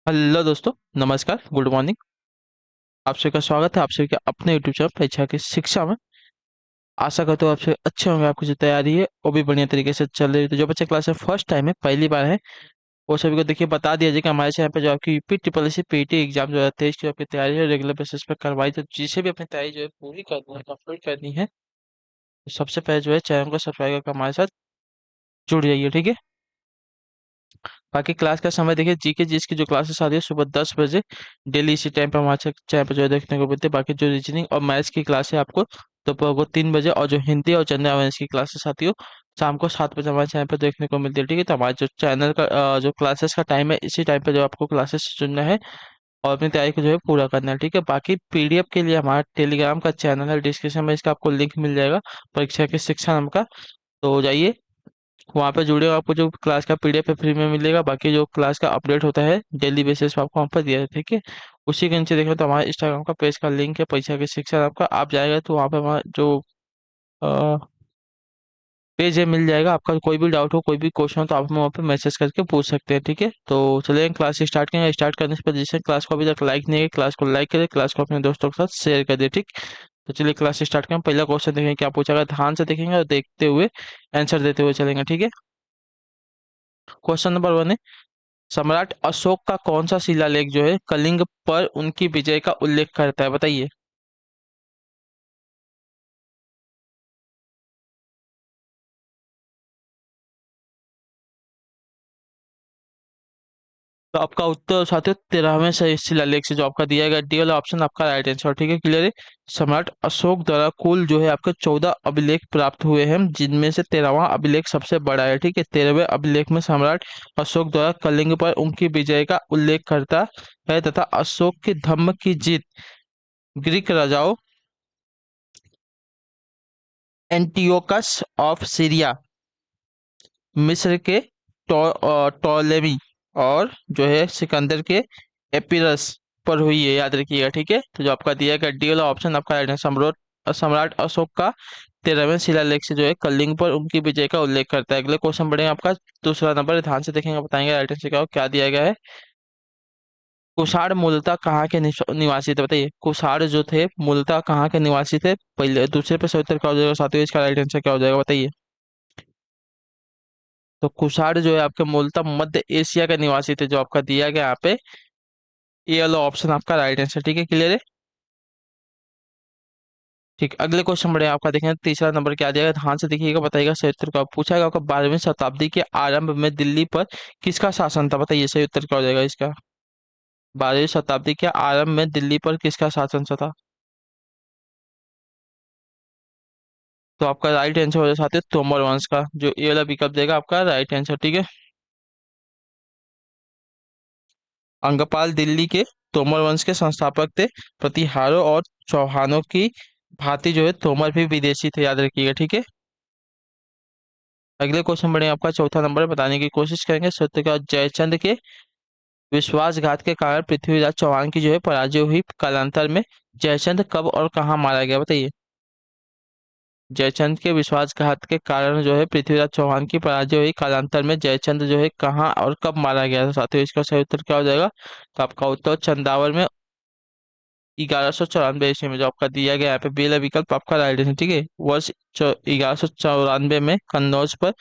Hello दोस्तों। नमस्कार, good morning. आप सभी का स्वागत है आप सभी के अपने यूट्यूब चैनल परीक्षा की शिक्षा में। आशा करते हो आप सभी अच्छे होंगे। आपकी जो तैयारी है वो भी बढ़िया तरीके से चल रही है। तो जो बच्चे क्लास में फर्स्ट टाइम है, पहली बार है, वो सभी को देखिए बता दिया जाए कि हमारे चैनल पे जो आपकी UP triple S C PT exam जो रहते हैं इसकी आपकी तैयारी है रेगुलर बेसिस पे करवाई। तो जिसे भी अपनी तैयारी जो है पूरी करनी है, कंप्लीट करनी है, तो सबसे पहले जो है चैनल को सब्सक्राइब करके हमारे साथ जुड़ जाइए, ठीक है। बाकी क्लास का समय देखिए, जीके जिसकी जो क्लासेस आ रही है सुबह 10 बजे डेली इसी टाइम पर हमारे चैनल पर जो है देखने को मिलती है। बाकी जो रीजनिंग और मैथ्स की क्लास है आपको दोपहर को 3 बजे, और जो हिंदी और जनरल अवेयरनेस की क्लासेस आती हो शाम को 7 बजे हमारे चैनल पर देखने को मिलती है, ठीक है। तो हमारे जो चैनल का जो क्लासेस का टाइम है इसी टाइम पर जो आपको क्लासेस चुनना है और अपनी तैयारी को जो है पूरा करना है, ठीक है। बाकी पीडीएफ के लिए हमारा टेलीग्राम का चैनल है, डिस्क्रिप्शन में इसका आपको लिंक मिल जाएगा, परीक्षा की शिक्षा नाम का। तो जाइए वहाँ पे जुड़े हो, आपको जो क्लास का पीडीएफ है फ्री में मिलेगा। बाकी जो क्लास का अपडेट होता है डेली बेसिस पे आपको वहाँ पर दिया जाता है, ठीक है। उसी के नीचे देखें तो हमारे इंस्टाग्राम का पेज का लिंक है, परीक्षा की शिक्षा आपका। आप जाएगा तो वहाँ पे हमारा जो पेज है मिल जाएगा। आपका कोई भी डाउट हो, कोई भी क्वेश्चन हो, तो आप हमें वहाँ पे मैसेज करके पूछ सकते हैं, ठीक है। तो चलिए क्लास स्टार्ट करेंगे। स्टार्ट करने से पहले जिसने क्लास को अभी तक लाइक नहीं है, क्लास को लाइक करें, क्लास को अपने दोस्तों के साथ शेयर कर दे, ठीक। तो चलिए क्लास स्टार्ट करें। पहला क्वेश्चन देखेंगे क्या पूछा गया, ध्यान से देखेंगे और देखते हुए आंसर देते हुए चलेंगे, ठीक है। क्वेश्चन नंबर 1 है, सम्राट अशोक का कौन सा शिलालेख जो है कलिंग पर उनकी विजय का उल्लेख करता है, बताइए। तो आपका उत्तर साथियों 13वें सही शिलालेख से जो आपका दिया गया डी वाला ऑप्शन आपका राइट आंसर, ठीक है। क्लियर है। सम्राट अशोक द्वारा कुल जो है आपके 14 अभिलेख प्राप्त हुए हैं, जिनमें से 13वां अभिलेख सबसे बड़ा है, ठीक है। 13वें अभिलेख में सम्राट अशोक द्वारा कलिंग पर उनकी विजय का उल्लेख करता है तथा अशोक के धम्म की जीत ग्रीक राजाओं एंटियोकस ऑफ सीरिया, मिस्र के टॉलेमी और जो है सिकंदर के एपिरस पर हुई है, याद रखिएगा, ठीक है। तो जो आपका दिया गया डी वाला ऑप्शन आपका राइट है। सम्राट सम्राट अशोक का 13वें शिलालेख से जो है कलिंग पर उनकी विजय का उल्लेख करता है। अगले क्वेश्चन बढ़ेंगे आपका दूसरा नंबर, ध्यान से देखेंगे बताएंगे राइट आंसर क्या दिया गया है। कुषाण मूलतः कहाँ के निवासी थे, बताइए। कुषाण जो थे मूलतः कहाँ के निवासी थे, पहले दूसरे पे सही उत्तर क्या हो जाएगा साथियों, इसका राइट आंसर क्या हो जाएगा, बताइए। तो कुषाण जो है आपके मूलतः मध्य एशिया के निवासी थे, जो आपका दिया गया यहाँ पे ये वाला ऑप्शन आपका राइट आंसर, ठीक है। क्लियर है। ठीक, अगले क्वेश्चन बढ़े आपका देखें तीसरा नंबर क्या दिया गया, ध्यान से देखिएगा बताइएगा सही उत्तर का पूछा गया आपका। 12वीं शताब्दी के आरंभ में दिल्ली पर किसका शासन था, बताइए सही उत्तर क्या हो जाएगा इसका। 12वीं शताब्दी के आरंभ में दिल्ली पर किसका शासन था। तो आपका राइट आंसर हो जाएगा साथियों तोमर वंश का, जो ये वाला विकल्प देगा आपका राइट आंसर, ठीक है। अंगपाल दिल्ली के तोमर वंश के संस्थापक थे। प्रतिहारों और चौहानों की भांति जो है तोमर भी विदेशी थे, याद रखिएगा, ठीक है। अगले क्वेश्चन बढ़े आपका चौथा नंबर बताने की कोशिश करेंगे सत्य का। जयचंद के विश्वासघात के कारण पृथ्वीराज चौहान की जो है पराजय हुई, कालांतर में जयचंद कब और कहाँ मारा गया, बताइए। जयचंद के विश्वासघात के कारण जो है पृथ्वीराज चौहान की पराजय हुई, कालांतर में जयचंद जो है कहाँ और कब मारा गया था साथियों, इसका सही उत्तर क्या हो जाएगा। तो आपका उत्तर चंदावर में 1194 ईस्वी में, जो आपका दिया गया यहाँ पे बेला विकल्प आपका राइट है, ठीक है। वर्ष 1194 में कन्नौज पर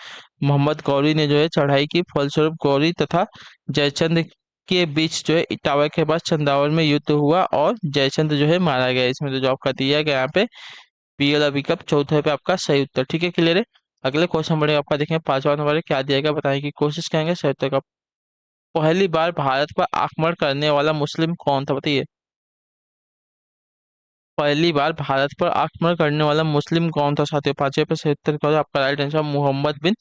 मोहम्मद गौरी ने जो है चढ़ाई की, फलस्वरूप गौरी तथा जयचंद के बीच जो है इटावा के पास चंदावर में युद्ध हुआ और जयचंद जो है मारा गया। इसमें तो जो आपका दिया गया यहाँ पे बी वाला विकल्प चौथे पे आपका सही उत्तर, ठीक है। क्लियर है। अगले क्वेश्चन बढ़े आपका देखें पांचवा नंबर है, क्या दिया गया बताने की कोशिश करेंगे सही उत्तर का। पहली बार भारत पर आक्रमण करने वाला मुस्लिम कौन था, बताइए। पहली बार भारत पर आक्रमण करने वाला मुस्लिम कौन था साथियों, पांचवे पे सही उत्तर क्या होगा आपका राइट आंसर मोहम्मद बिन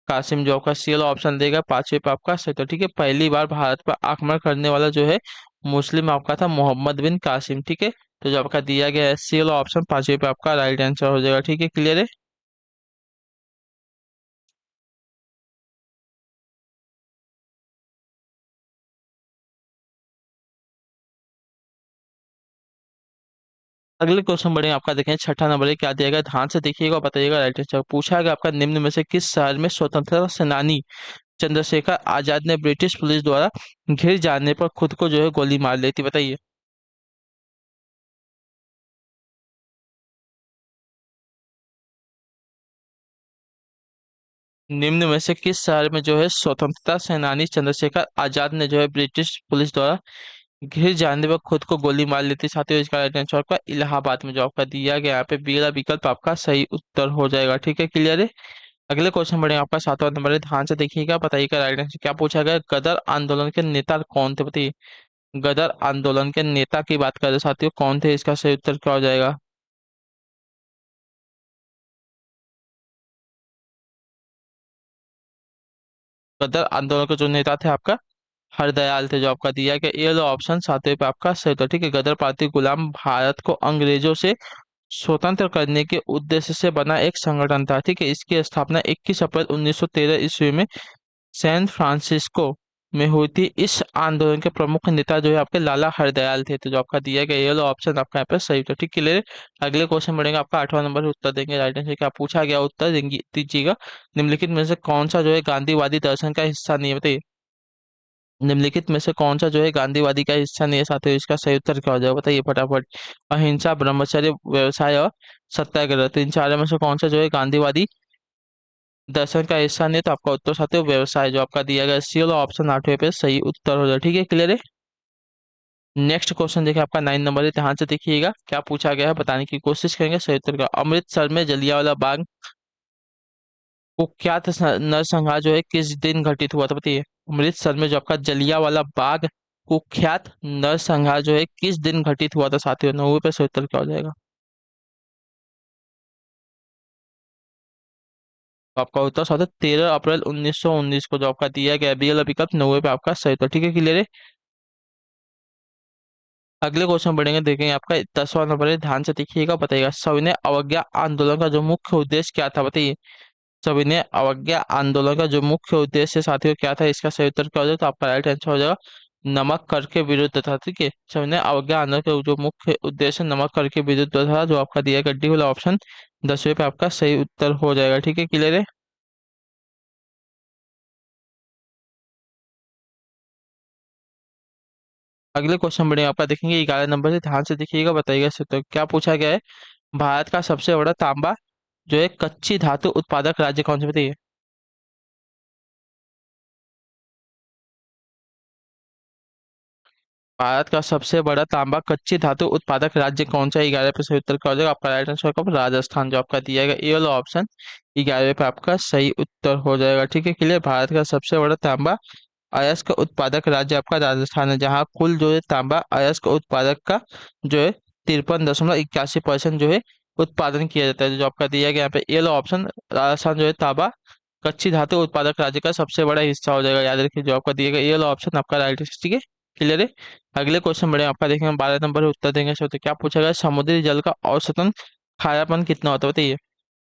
कासिम, जो आपका सी वाला ऑप्शन देगा पांचवे पे आपका सही उत्तर, ठीक है। पहली बार भारत पर आक्रमण करने वाला जो है मुस्लिम आपका था मोहम्मद बिन कासिम, ठीक है। तो जो आपका दिया गया है सी वाला ऑप्शन पांचवे पे आपका राइट आंसर हो जाएगा, ठीक है। क्लियर है। अगले क्वेश्चन बढ़े आपका देखें छठा नंबर है, क्या दिया गया ध्यान से देखिएगा और बताइएगा राइट आंसर। पूछा गया आपका निम्न में से किस शहर में स्वतंत्रता सेनानी चंद्रशेखर आजाद ने ब्रिटिश पुलिस द्वारा घिर जाने पर खुद को जो है गोली मार ली थी, बताइए। निम्न में से किस शहर में जो है स्वतंत्रता सेनानी चंद्रशेखर आजाद ने जो है ब्रिटिश पुलिस द्वारा घिर जाने पर खुद को गोली मार ली थी साथियों? इसका राइट आंसर आपका इलाहाबाद में जो आपका दिया गया, यहाँ पे बी वाला विकल्प आपका सही उत्तर हो जाएगा। ठीक है, क्लियर है। अगले क्वेश्चन बढ़े आपका 7वां नंबर है, ध्यान से देखिएगा, बताइएगा राइट आंसर क्या पूछा गया। गदर आंदोलन के नेता कौन थे, बताइए। गदर आंदोलन के नेता की बात करें साथियों, कौन थे, इसका सही उत्तर क्या हो जाएगा। गदर आंदोलन के जो नेता थे आपका हरदयाल थे, जो आपका दिया गया ये लो ऑप्शन 7वें पे आपका सही उत्तर। ठीक है, गदर पार्टी गुलाम भारत को अंग्रेजों से स्वतंत्र करने के उद्देश्य से बना एक संगठन था। ठीक है, इसकी स्थापना 21 अप्रैल 1913 ईस्वी में सैन फ्रांसिस्को में हुई थी। इस आंदोलन के प्रमुख नेता जो है आपके लाला हरदयाल थे, तो जो आपका दिया गया ये लो ऑप्शन आपका यहाँ पे सही था। ठीक है, अगले क्वेश्चन बढ़ेगा आपका 8वां नंबर है, उत्तर देंगे राइट आंसर क्या पूछा गया, उत्तर देंगे दीजिएगा। निम्नलिखित में से कौन सा जो है गांधीवादी दर्शन का हिस्सा नहीं है, बताइए। निम्नलिखित में से कौन सा जो है गांधीवादी का हिस्सा नहीं है साथियों? इसका सही उत्तर क्या हो जाएगा, बताइए फटाफट। अहिंसा, ब्रह्मचर्य, व्यवसाय और सत्याग्रह, तो इन चारों में से कौन सा जो है गांधीवादी दर्शन का हिस्सा नहीं है? तो आपका उत्तर साथियों व्यवसाय, जो आपका दिया गया सी वाला ऑप्शन 8वें पे सही उत्तर हो जाए। ठीक है, क्लियर है। नेक्स्ट क्वेश्चन देखिए आपका 9 नंबर है, ध्यान से देखिएगा क्या पूछा गया है, बताने की कोशिश करेंगे सही उत्तर का। अमृतसर में जलियांवाला बाग कुख्यात नरसंहार जो है किस दिन घटित हुआ था, बताइए। अमृतसर में जो आपका जलियांवाला बाग कुख्यात नरसंहार जो है किस दिन घटित हुआ था साथियों? 9वें पे सही उत्तर क्या हो जाएगा। तो आपका उत्तर साथियों 13 अप्रैल 1919 को, जो आपका दिया गया बी वाला विकल्प 9वें पे आपका सही उत्तर। ठीक है, क्लियर है। अगले क्वेश्चन बढ़ेंगे, देखेंगे आपका 10वां नंबर है, ध्यान से देखिएगा, बताइएगा। सविनय अवज्ञा आंदोलन का जो मुख्य उद्देश्य क्या था, बताइए। सविनय अवज्ञा आंदोलन का जो मुख्य उद्देश्य साथियों क्या था? इसका सही उत्तर क्या हो जाएगा, तो आपका राइट आंसर हो जाएगा नमक कर के विरुद्ध था। ठीक है, सविनय अवज्ञा आंदोलन का जो मुख्य उद्देश्य नमक कर के विरुद्ध था, जो आपका दिया गड्डी वाला ऑप्शन 10वें पे आपका सही उत्तर हो जाएगा। ठीक है, क्लियर है। अगले क्वेश्चन बढ़े आपका, देखेंगे 11 नंबर से, ध्यान से देखिएगा, बताइएगा सही उत्तर क्या पूछा गया है। भारत का सबसे बड़ा तांबा जो है कच्ची धातु उत्पादक राज्य कौन सा, बताइए। भारत का सबसे बड़ा तांबा कच्ची धातु उत्पादक राज्य कौन सा है? 11 पे सही उत्तर क्या हो जाएगा, आपका राइट आंसर कब राजस्थान, जो आपका दिया गया ये वाला ऑप्शन 11 पे आपका सही उत्तर हो जाएगा। ठीक है, क्लियर। भारत का सबसे बड़ा तांबा अयस्क उत्पादक राज्य आपका राजस्थान है, जहाँ कुल जो है तांबा अयस्क उत्पादक का जो है 53.81% जो है उत्पादन किया जाता है, जो आपका दिया गया यहाँ पे ये वाला ऑप्शन राजस्थान जो है तांबा कच्ची धातु उत्पादक राज्य का सबसे बड़ा हिस्सा हो जाएगा, याद रखिए। जो आपका दिया गया ये वाला ऑप्शन आपका राइट है। ठीक है, क्लियर है। अगले क्वेश्चन बढ़े आपका, देखेंगे 12 नंबर है, उत्तर देंगे तो क्या पूछा गया। समुद्री जल का औसतन खारापन कितना होता है, बताइए।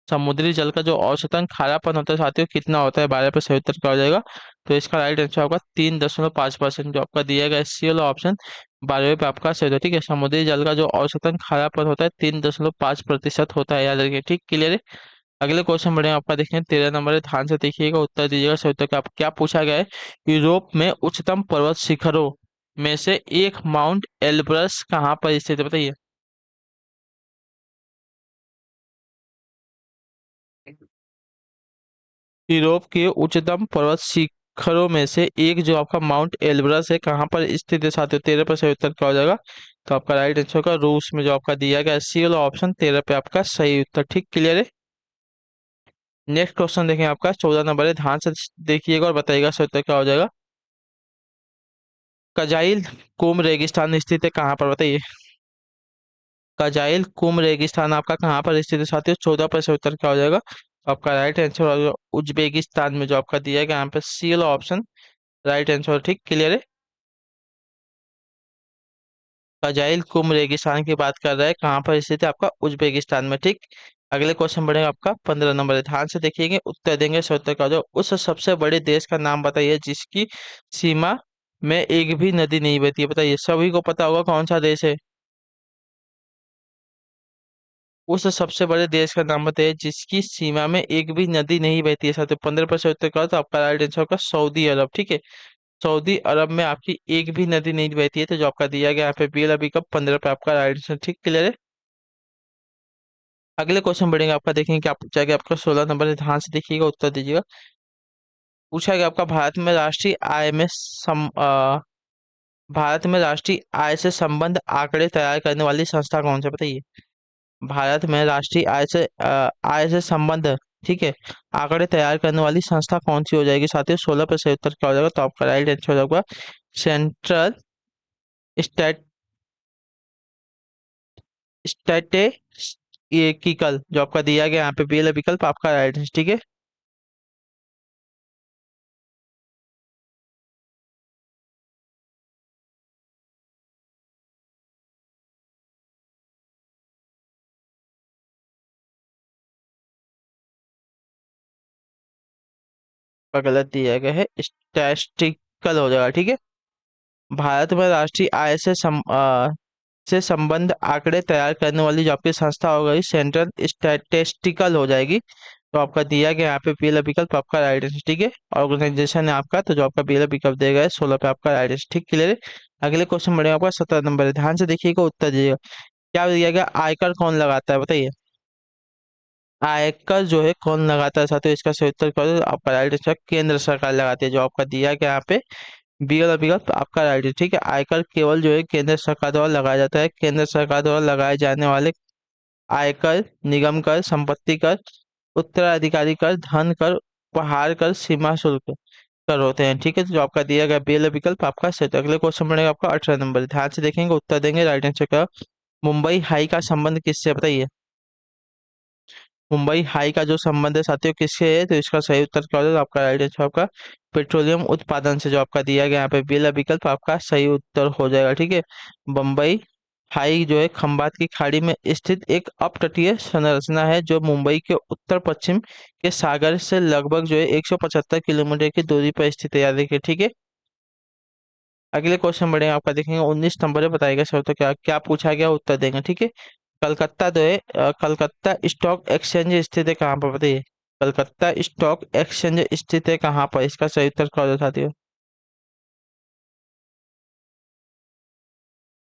समुद्री जल का जो औसतन खारापन होता है साथियों कितना होता है? 12 पे सही उत्तर क्या हो जाएगा, तो इसका राइट आंसर होगा 3.5%, जो आपका दिया गया सी वाला ऑप्शन 12वें पे आपका सही होता है। ठीक है, समुद्री जल का जो औसतन खारापन होता है 3.5% होता है, याद रखिए। ठीक, क्लियर है। अगले क्वेश्चन बढ़े आपका, देखें 13 नंबर है, ध्यान से देखिएगा, उत्तर दीजिएगा सही उत्तर क्या क्या पूछा गया है। यूरोप में उच्चतम पर्वत शिखरों में से एक माउंट एल्ब्रस कहाँ पर स्थित है, बताइए। यूरोप के उच्चतम पर्वत शिखरों में से एक जो आपका माउंट एल्ब्रस है कहाँ पर स्थित है साथियों? 13 पर सही उत्तर क्या हो जाएगा, तो आपका राइट आंसर होगा रूस में, जो आपका दिया गया सी वाला ऑप्शन 13 पे आपका सही उत्तर। ठीक, क्लियर है। नेक्स्ट क्वेश्चन देखें आपका 14 नंबर है, ध्यान से देखिएगा और बताइएगा सही उत्तर क्या हो जाएगा। कजाइल कुम रेगिस्तान स्थित है कहाँ पर, बताइए। कजाइल कुम रेगिस्तान आपका कहाँ पर स्थित है साथियों? 14 पर से उत्तर क्या हो जाएगा, तो आपका राइट आंसर हो जाएगा उज्बेकिस्तान में, जो आपका दिया गया यहाँ पे सी वाला ऑप्शन राइट आंसर। ठीक, क्लियर है। कजाइल कुम रेगिस्तान की बात कर रहा है, कहाँ पर स्थित है आपका? उज्बेकिस्तान में। ठीक, अगले क्वेश्चन बढ़ेगा आपका 15 नंबर है, ध्यान से देखिएगा, उत्तर देंगे सही उत्तर का जो उस सबसे बड़े देश का नाम बताइए जिसकी सीमा में एक भी नदी नहीं बहती है, बताइए। सभी को पता होगा कौन सा देश है। उस सबसे बड़े देश का नाम बताइए जिसकी सीमा में एक भी नदी नहीं बहती है साथियों। 15% उत्तर करो तो आपका राइट आंसर होगा सऊदी अरब। ठीक है, सऊदी अरब में आपकी एक भी नदी नहीं बहती है, तो जो आपका दिया गया यहाँ पे बी अरबी का 15 पे आपका राइट आंसर। ठीक, क्लियर है। अगले क्वेश्चन बढ़ेंगे आपका, देखेंगे क्या पूछा गया आपका। 16 नंबर है, ध्यान से देखिएगा, उत्तर दीजिएगा। पूछा गया आपका भारत में राष्ट्रीय आय से संबंध आंकड़े तैयार करने वाली संस्था कौन सी, बताइए। भारत में राष्ट्रीय आय से संबंध, ठीक है, आंकड़े तैयार करने वाली संस्था कौन सी हो जाएगी साथियों। 16 पे सही उत्तर क्या हो जाएगा, तो आपका राइट आंसर हो जाएगा सेंट्रल स्टैट स्टैटिस्टिकल, जो आपका दिया गया यहाँ पे बी वाला विकल्प आपका राइट आंसर। ठीक है, आपका गलत दिया गया है, स्टैटिस्टिकल हो जाएगा। ठीक है, भारत में राष्ट्रीय आय से संबंध आंकड़े तैयार करने वाली जो आपकी संस्था हो गई सेंट्रल स्टैटिस्टिकल हो जाएगी। तो आपका दिया गया यहाँ पे पहला विकल्प आपका राइट आंसर। ठीक है, ऑर्गेनाइजेशन है आपका, तो जो आपका पहला विकल्प देगा है 16 पे आपका राइट आंसर। ठीक, क्लियर है। अगले क्वेश्चन बढ़ेगा आपका 17 नंबर है, ध्यान से देखिएगा, उत्तर दीजिएगा। क्या दिया गया, आयकर कौन लगाता है, बताइए। आयकर जो है कौन लगाता है साथियों, इसका सही उत्तर कर दो, आपका राइट आंसर केंद्र सरकार लगाती है। जो आपका दिया गया यहाँ पे बी वाला विकल्प आपका राइट है। ठीक है, आयकर केवल जो है केंद्र सरकार द्वारा लगाया जाता है। केंद्र सरकार द्वारा लगाए जाने वाले आयकर, निगम कर, संपत्ति कर, उत्तराधिकारी कर, धन कर, उपहार कर, सीमा शुल्क कर होते हैं। ठीक है, तो जो आपका दिया गया बेल विकल्प आपका सही। तो अगले क्वेश्चन बनेगा आपका 18 नंबर, ध्यान से देखेंगे, उत्तर देंगे, राइट आंसर का। मुंबई हाई का संबंध किससे, बताइए। मुंबई हाई का जो संबंध है साथियों किससे है, तो इसका सही उत्तर क्या होगा, तो आपका राइट आंसर आपका पेट्रोलियम उत्पादन से। जो आपका दिया गया यहाँ पे बेल विकल्प आपका सही उत्तर हो जाएगा। ठीक है, बम्बई हाई जो है खंबात की खाड़ी में स्थित एक अपतटीय संरचना है जो मुंबई के उत्तर पश्चिम के सागर से लगभग जो है 175 किलोमीटर की दूरी पर स्थित है, याद रखिए। ठीक है, अगले क्वेश्चन बढ़ेंगे आपका, देखेंगे 19 नंबर है, बताइएगा सर तो क्या क्या पूछा गया, उत्तर देंगे। ठीक है, कलकत्ता जो है कलकत्ता स्टॉक एक्सचेंज स्थित है कहाँ पर, बताइए। कलकत्ता स्टॉक एक्सचेंज स्थित है कहाँ पर, इसका सही उत्तर क्या होगा साथियों।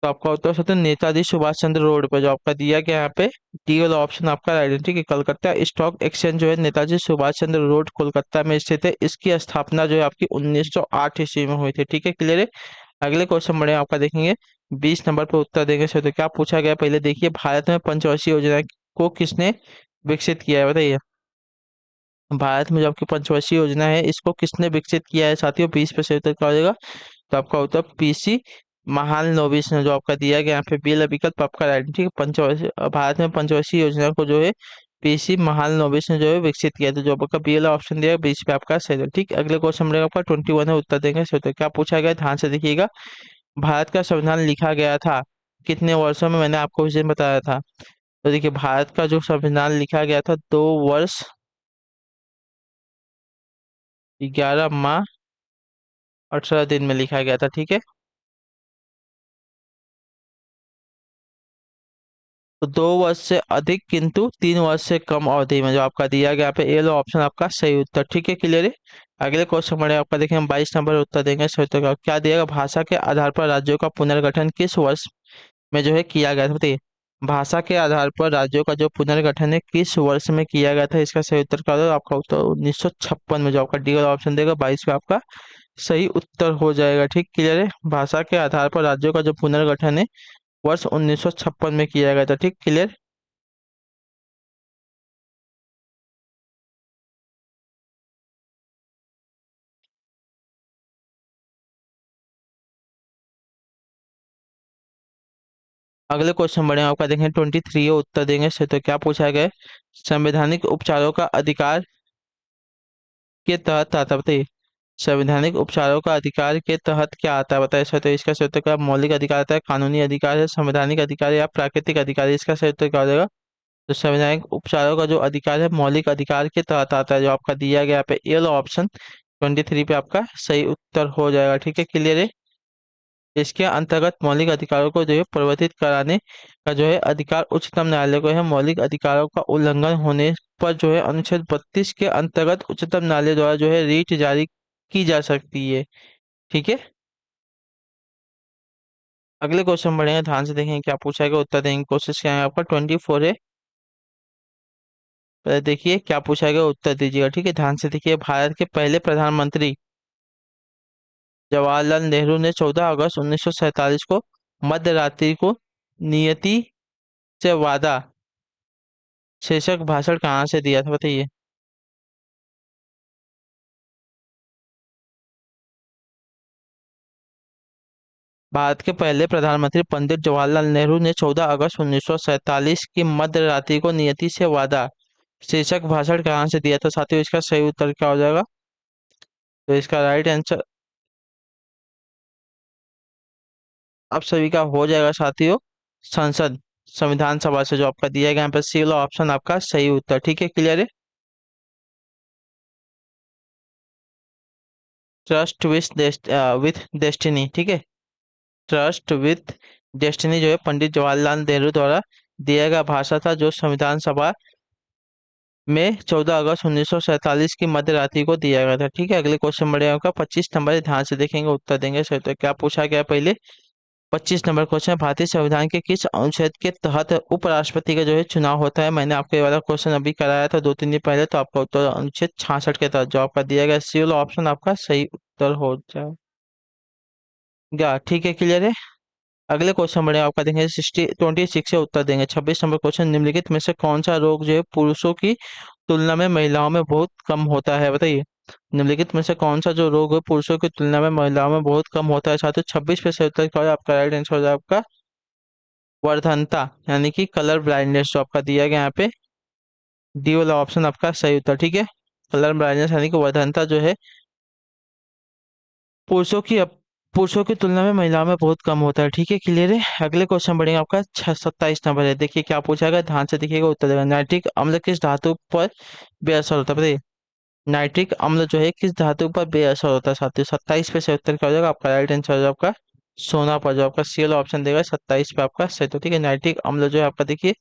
तो आपका उत्तर सत्य नेताजी सुभाष चंद्र रोड पे, जो आपका दिया गया यहाँ पे डी वाला ऑप्शन आपका राइट है। ठीक है, कलकत्ता स्टॉक एक्सचेंज जो है नेताजी सुभाष चंद्र रोड कोलकाता में स्थित है। इसकी स्थापना जो है आपकी 1908 ईस्वी में हुई थी। ठीक है, क्लियर है। अगले क्वेश्चन बड़े आपका, देखेंगे 20 नंबर पर उत्तर देंगे सर, तो क्या पूछा गया पहले देखिए। भारत में पंचवर्षीय योजना को किसने विकसित किया है, बताइए। भारत में जो आपकी पंचवर्षीय योजना है इसको किसने विकसित किया है साथियों, 20 पे से उत्तर क्या हो जाएगा, तो आपका उत्तर पीसी महालनोबिस ने। जो आपका दिया गया यहाँ पे बी विकल्प आपका राइट। ठीक है, पंचवर्षीय भारत में पंचवर्षीय योजना को जो है पीसी महालनोबिस ने जो है विकसित किया, तो जो आपका बी वाला ऑप्शन दिया 20 पे आपका सही है। ठीक है, अगले क्वेश्चन रहेगा आपका 21 है, उत्तर देंगे सर, तो क्या पूछा गया, ध्यान से देखिएगा। भारत का संविधान लिखा गया था कितने वर्षों में, मैंने आपको उस दिन बताया था। तो देखिए भारत का जो संविधान लिखा गया था 2 वर्ष 11 माह 18 दिन में लिखा गया था। ठीक है, तो 2 वर्ष से अधिक किंतु 3 वर्ष से कम अवधि में, जो आपका दिया गया पे ए लो ऑप्शन आपका सही उत्तर। ठीक है, क्लियर है। अगले क्वेश्चन बड़े आपका, देखें हम 22 नंबर उत्तर देंगे सही उत्तर का। क्या दिएगा, भाषा के आधार पर राज्यों का पुनर्गठन किस वर्ष में जो है किया गया था, बताइए। भाषा के आधार पर राज्यों का जो पुनर्गठन है किस वर्ष में किया गया था, इसका सही उत्तर क्या होगा, आपका उत्तर 1956 में। जो आपका डी वाला ऑप्शन देगा 22 में आपका सही उत्तर हो जाएगा। ठीक, क्लियर है। भाषा के आधार पर राज्यों का जो पुनर्गठन है वर्ष 1956 में किया गया था। ठीक, क्लियर। अगले क्वेश्चन बढ़े आपका, देखें 23 है, उत्तर देंगे से। तो क्या पूछा गया है? संवैधानिक उपचारों का अधिकार के तहत आता है, बताइए। संवैधानिक उपचारों का अधिकार के तहत क्या आता है, बताइए सर। तो इसका सही उत्तर क्या, मौलिक अधिकार आता है, कानूनी अधिकार है, संवैधानिक अधिकार है या प्राकृतिक अधिकार है, इसका सही उत्तर क्या हो जाएगा। तो संवैधानिक उपचारों का जो अधिकार है मौलिक अधिकार के तहत आता है, जो आपका दिया गया पे ए वाला ऑप्शन 23 पे आपका सही उत्तर हो जाएगा। ठीक है, क्लियर है। इसके अंतर्गत मौलिक अधिकारों को जो है परिवर्तित कराने का जो है अधिकार उच्चतम न्यायालय को है। मौलिक अधिकारों का उल्लंघन होने पर जो है अनुच्छेद 32 के अंतर्गत उच्चतम न्यायालय द्वारा जो है रीट जारी की जा सकती है। ठीक है, अगले क्वेश्चन बढ़ेंगे, ध्यान से देखेंगे क्या पूछा गया, उत्तर देंगे कोशिश करेंगे। आपका 24 है, पहले देखिए क्या पूछा गया, उत्तर दीजिएगा। ठीक है, ध्यान से देखिए। भारत के पहले प्रधानमंत्री जवाहरलाल नेहरू ने 14 अगस्त 1947 को मध्य रात्रि को नियति से वादा शीर्षक भाषण कहाँ से दिया था, बताइए। भारत के पहले प्रधानमंत्री पंडित जवाहरलाल नेहरू ने 14 अगस्त 1947 की मध्य रात्रि को नियति से वादा शीर्षक भाषण कहाँ से दिया था साथियों। इसका सही उत्तर क्या हो जाएगा? तो इसका राइट आंसर आप सभी का हो जाएगा साथियों, संसद, संविधान सभा से, जो आपका दिया गया यहाँ पे सी वाला ऑप्शन आपका सही उत्तर। ठीक है, क्लियर है। ट्रस्ट विथ डेस्टिनी, ठीक है, ट्रस्ट विथ डेस्टिनी जो है पंडित जवाहरलाल नेहरू द्वारा दिया गया भाषण था, जो संविधान सभा में 14 अगस्त 1947 की मध्य रात्रि को दिया गया था। ठीक है, अगले क्वेश्चन बढ़िया होगा, 25 नंबर है, ध्यान से देखेंगे उत्तर देंगे सही। तो क्या पूछा गया पहले, 25 नंबर क्वेश्चन, भारतीय संविधान के किस अनुच्छेद के तहत उपराष्ट्रपति का जो है चुनाव होता है। मैंने आपको ये वाला क्वेश्चन अभी कराया था 2-3 दिन पहले, तो आपका उत्तर अनुच्छेद 66 के तहत, जो आपका दिया गया सी वाला ऑप्शन आपका सही उत्तर हो जाएगा। ठीक है, क्लियर है। अगले क्वेश्चन बढ़े, आपका देंगे 26 से उत्तर देंगे। 26 नंबर क्वेश्चन, निम्नलिखित में से कौन सा रोग जो है पुरुषों की तुलना में महिलाओं में बहुत कम होता है, बताइए। निम्नलिखित में से कौन सा जो रोग है पुरुषों की तुलना में महिलाओं में बहुत कम होता है साथियों। 26 पे से उत्तर क्या होगा आपका, राइट आंसर हो जाएगा आपका वर्धनता, यानी कि कलर ब्लाइंडनेस, जो आपका दिया गया यहाँ पे डी वाला ऑप्शन आपका सही उत्तर। ठीक है, कलर ब्लाइंडनेस यानी कि वर्धनता जो है पुरुषों की पुरुषों की तुलना में महिलाओं में बहुत कम होता है। ठीक है, क्लियर है। अगले क्वेश्चन बढ़ेंगे, आपका 27 नंबर है, देखिए क्या पूछा गया, ध्यान से देखिएगा उत्तर देगा। नाइट्रिक अम्ल किस धातु पर बेअसर होता है, बताइए। नाइट्रिक अम्ल जो है किस धातु पर बेअसर होता है साथियों। 27 पे से उत्तर क्या हो जाएगा आपका, राइट आंसर हो जाएगा आपका सोना पर, जो आपका सी वाला ऑप्शन देगा 27 पे आपका सही। तो ठीक है, नाइट्रिक अम्ल जो है आपका देखिए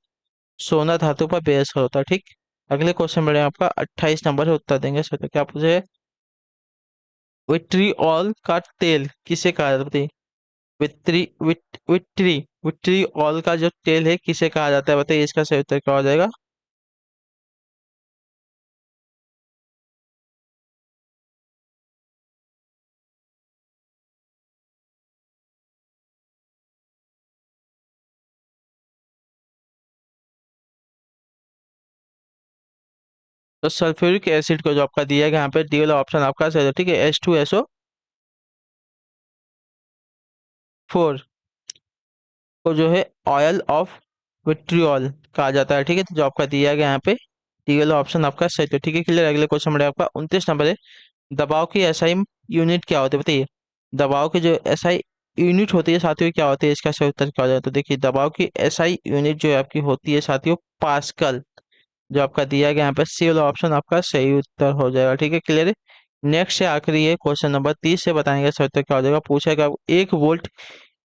सोना धातु पर बेअसर होता है। ठीक, अगले क्वेश्चन बढ़ेगा, आपका 28 नंबर है, उत्तर देंगे सही। तो क्या पूछे, विट्रिऑल का तेल किसे कहा जाता है, बताइए। विट्रिऑल का जो तेल है किसे कहा जाता है, बताइए। इसका सही उत्तर क्या हो जाएगा? तो सल्फ्यूरिक एसिड को जो आपका दिया गया यहाँ पे डी वाला ऑप्शन आपका सही है। ठीक है, H2SO4 को जो है ऑयल ऑफ विट्रियोल कहा जाता है। ठीक है, तो जो आपका दिया गया यहाँ पे डी वाला ऑप्शन आपका सही है। ठीक है, क्लियर। अगले क्वेश्चन बढ़े, आपका 29 नंबर है, दबाव की एसआई यूनिट क्या होती है, बताइए। दबाव की जो एसआई यूनिट होती है साथियों क्या होती है, इसका सही उत्तर क्या हो जाए। तो देखिए, दबाव की एसआई यूनिट जो है आपकी होती है साथियों पास्कल, जो आपका दिया गया यहाँ पे सी वाला ऑप्शन आपका सही उत्तर हो जाएगा। ठीक है, क्लियर है। नेक्स्ट से आखिरी है क्वेश्चन नंबर 30 से, बताएंगे सही उत्तर क्या हो जाएगा। पूछेगा 1 वोल्ट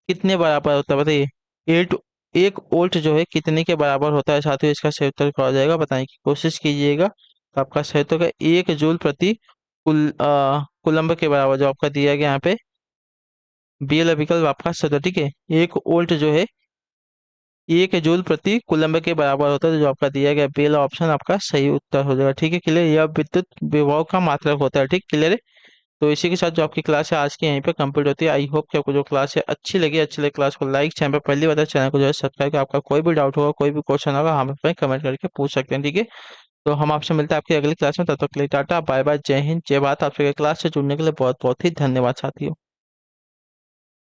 कितने बराबर होता है, बताइए। एट 1 वोल्ट जो है कितने के बराबर होता है साथियों, इसका सही उत्तर क्या हो जाएगा, बताने की कोशिश कीजिएगा। तो आपका सही उत्तर का 1 जूल प्रति कुलम्ब के बराबर, जो आपका दिया गया यहाँ पे बी वाला विकल्प आपका सही उत्तर। ठीक है, 1 वोल्ट जो है 1 जूल प्रति कुलम्ब के बराबर होता है, तो जो आपका दिया गया बी वाला ऑप्शन आपका सही उत्तर हो जाएगा। ठीक है, क्लियर। यह विद्युत विभव का मात्रक होता है। ठीक, क्लियर है। तो इसी के साथ जो आपकी क्लास है आज की यहीं पे कंप्लीट होती है। आई होप कि आपको जो क्लास है अच्छी लगी। अच्छी लगी क्लास को लाइक, चैनल पर पहली बार चैनल को जो है सब्सक्राइब कर, आपका कोई भी डाउट होगा, कोई भी क्वेश्चन होगा, हम पे कमेंट करके पूछ सकते हैं। ठीक है, तो हम आपसे मिलते हैं आपकी अगली क्लास में, तब तक के लिए टाटा बाय बाय, जय हिंद, जय भारत। आपसे क्लास से जुड़ने के लिए बहुत बहुत ही धन्यवाद साथियों।